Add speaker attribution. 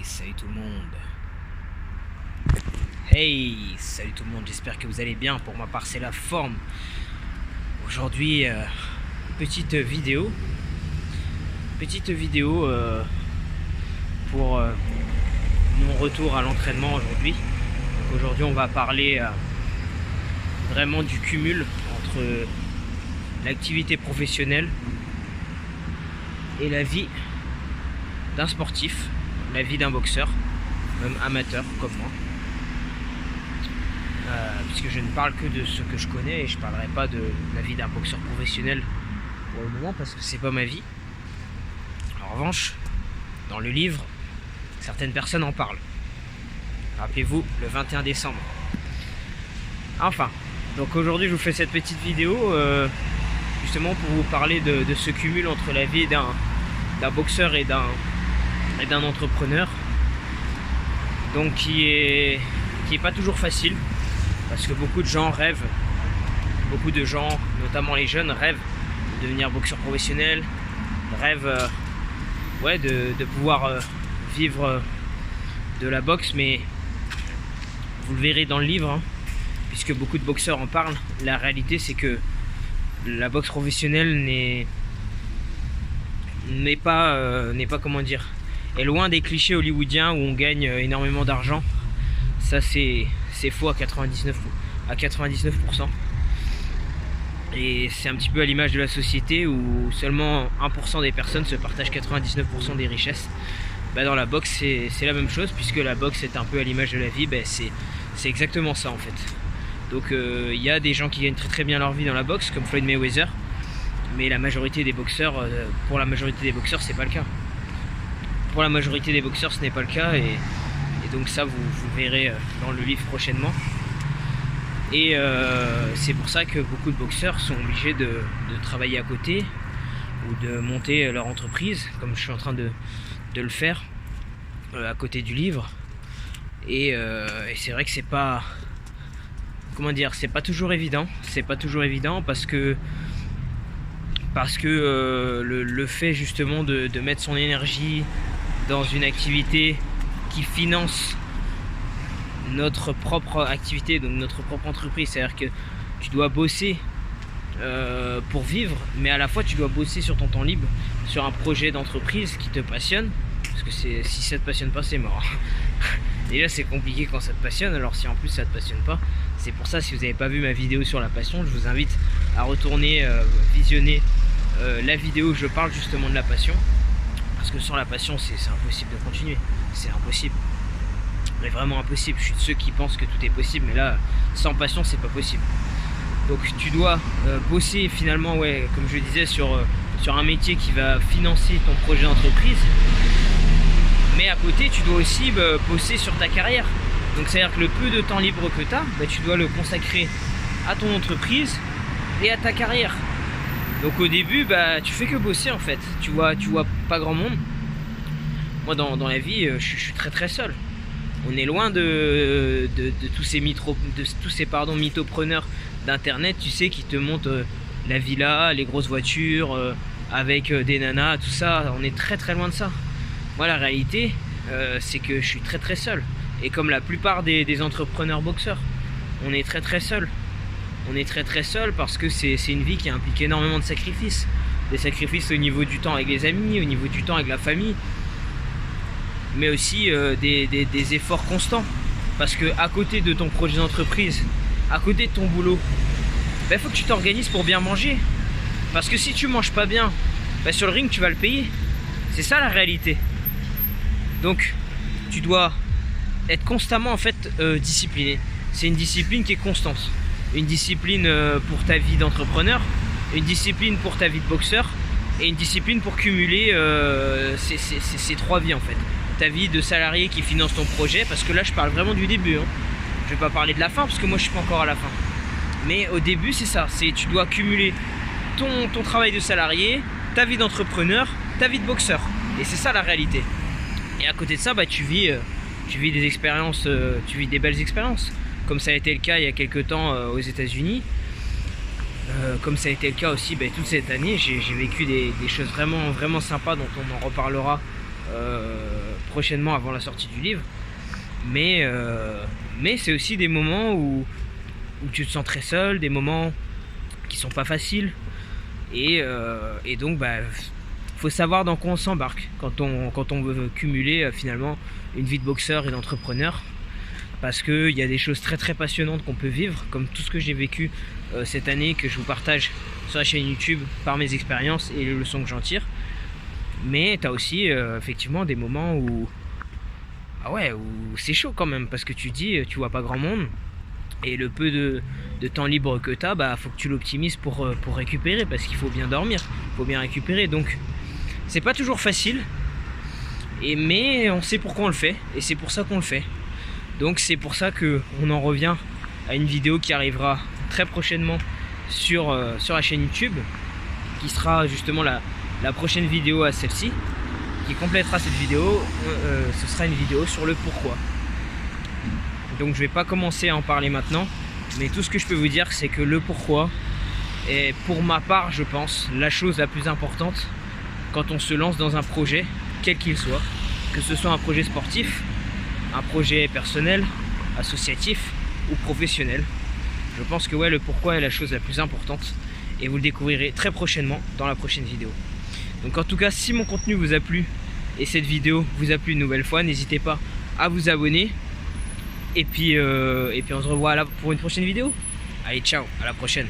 Speaker 1: Salut tout le monde. Hey, salut tout le monde, j'espère que vous allez bien. Pour ma part, c'est la forme. Aujourd'hui, petite vidéo pour mon retour à l'entraînement aujourd'hui. Donc aujourd'hui, on va parler vraiment du cumul entre l'activité professionnelle et la vie d'un sportif, la vie d'un boxeur, même amateur comme moi. Puisque je ne parle que de ce que je connais et je ne parlerai pas de la vie d'un boxeur professionnel pour le moment parce que c'est pas ma vie. En revanche, dans le livre, certaines personnes en parlent. Rappelez-vous, le 21 décembre. Enfin, donc aujourd'hui je vous fais cette petite vidéo justement pour vous parler de ce cumul entre la vie d'un boxeur et d'un entrepreneur, donc qui est pas toujours facile, parce que beaucoup de gens, notamment les jeunes, rêvent de devenir boxeur professionnel, rêvent de pouvoir vivre de la boxe, mais vous le verrez dans le livre, hein, puisque beaucoup de boxeurs en parlent. La réalité, c'est que la boxe professionnelle n'est pas comment dire, est loin des clichés hollywoodiens où on gagne énormément d'argent. Ça c'est faux à 99%. Et c'est un petit peu à l'image de la société où seulement 1% des personnes se partagent 99% des richesses. Dans la boxe c'est la même chose, puisque la boxe est un peu à l'image de la vie. C'est exactement ça en fait. Donc il y a des gens qui gagnent très bien leur vie dans la boxe, comme Floyd Mayweather, mais la majorité des boxeurs, pour la majorité des boxeurs, c'est pas le cas. Pour la majorité des boxeurs, ce n'est pas le cas, et donc ça, vous verrez dans le livre prochainement. Et c'est pour ça que beaucoup de boxeurs sont obligés de travailler à côté ou de monter leur entreprise, comme je suis en train de le faire à côté du livre. Et c'est vrai que c'est pas... Comment dire, c'est pas toujours évident. C'est pas toujours évident parce que le fait justement de mettre son énergie dans une activité qui finance notre propre activité, donc notre propre entreprise, c'est-à-dire que tu dois bosser pour vivre, mais à la fois tu dois bosser sur ton temps libre, sur un projet d'entreprise qui te passionne, parce que si ça te passionne pas, c'est mort. Déjà c'est compliqué quand ça te passionne, alors si en plus ça te passionne pas, c'est pour ça, si vous n'avez pas vu ma vidéo sur la passion, je vous invite à retourner visionner la vidéo où je parle justement de la passion, parce que sans la passion c'est impossible de continuer, c'est impossible, mais vraiment impossible. Je suis de ceux qui pensent que tout est possible, mais là sans passion c'est pas possible. Donc tu dois bosser finalement, comme je disais, sur un métier qui va financer ton projet d'entreprise. Mais à côté, tu dois aussi bosser sur ta carrière. Donc c'est-à-dire que le peu de temps libre que tu as, tu dois le consacrer à ton entreprise et à ta carrière. Donc au début, tu fais que bosser en fait. Tu vois pas grand monde. Moi dans la vie, je suis très seul. On est loin de tous ces mythopreneurs d'internet, tu sais, qui te montrent la villa, les grosses voitures, avec des nanas, tout ça. On est très loin de ça. Moi la réalité c'est que je suis très seul, et comme la plupart des entrepreneurs boxeurs, on est très seul. On est très seul parce que c'est une vie qui implique énormément de sacrifices, des sacrifices au niveau du temps avec les amis, au niveau du temps avec la famille, mais aussi des efforts constants, parce que à côté de ton projet d'entreprise, à côté de ton boulot, faut que tu t'organises pour bien manger, parce que si tu manges pas bien, sur le ring tu vas le payer. C'est ça la réalité. Donc tu dois être constamment en fait discipliné. C'est une discipline qui est constante. Une discipline pour ta vie d'entrepreneur, une discipline pour ta vie de boxeur, et une discipline pour cumuler ces trois vies en fait. Ta vie de salarié qui finance ton projet, parce que là je parle vraiment du début, hein. Je vais pas parler de la fin parce que moi je suis pas encore à la fin. Mais au début c'est ça, tu dois cumuler ton travail de salarié, ta vie d'entrepreneur, ta vie de boxeur. Et c'est ça la réalité. Et à côté de ça, tu vis des expériences, tu vis des belles expériences, comme ça a été le cas il y a quelques temps aux États-Unis, comme ça a été le cas aussi toute cette année. J'ai vécu des choses vraiment sympas dont on en reparlera prochainement avant la sortie du livre. Mais c'est aussi des moments où tu te sens très seul, des moments qui sont pas faciles. Et donc faut savoir dans quoi on s'embarque quand on veut cumuler finalement une vie de boxeur et d'entrepreneur, parce qu'il y a des choses très très passionnantes qu'on peut vivre, comme tout ce que j'ai vécu cette année, que je vous partage sur la chaîne YouTube par mes expériences et les leçons que j'en tire. Mais tu as aussi effectivement des moments où où c'est chaud quand même, parce que tu vois pas grand monde, et le peu de temps libre que tu as, faut que tu l'optimises pour récupérer, parce qu'il faut bien dormir, il faut bien récupérer. Donc c'est pas toujours facile, mais on sait pourquoi on le fait, et c'est pour ça qu'on le fait. Donc c'est pour ça qu'on en revient à une vidéo qui arrivera très prochainement sur la chaîne YouTube, qui sera justement la prochaine vidéo à celle-ci, qui complétera cette vidéo. Ce sera une vidéo sur le pourquoi. Donc je vais pas commencer à en parler maintenant, mais tout ce que je peux vous dire, c'est que le pourquoi est, pour ma part, je pense, la chose la plus importante quand on se lance dans un projet, quel qu'il soit, que ce soit un projet sportif, un projet personnel, associatif ou professionnel. Je pense que le pourquoi est la chose la plus importante, et vous le découvrirez très prochainement dans la prochaine vidéo. Donc en tout cas, si mon contenu vous a plu et cette vidéo vous a plu une nouvelle fois, n'hésitez pas à vous abonner, et puis on se revoit pour une prochaine vidéo. Allez, ciao, à la prochaine.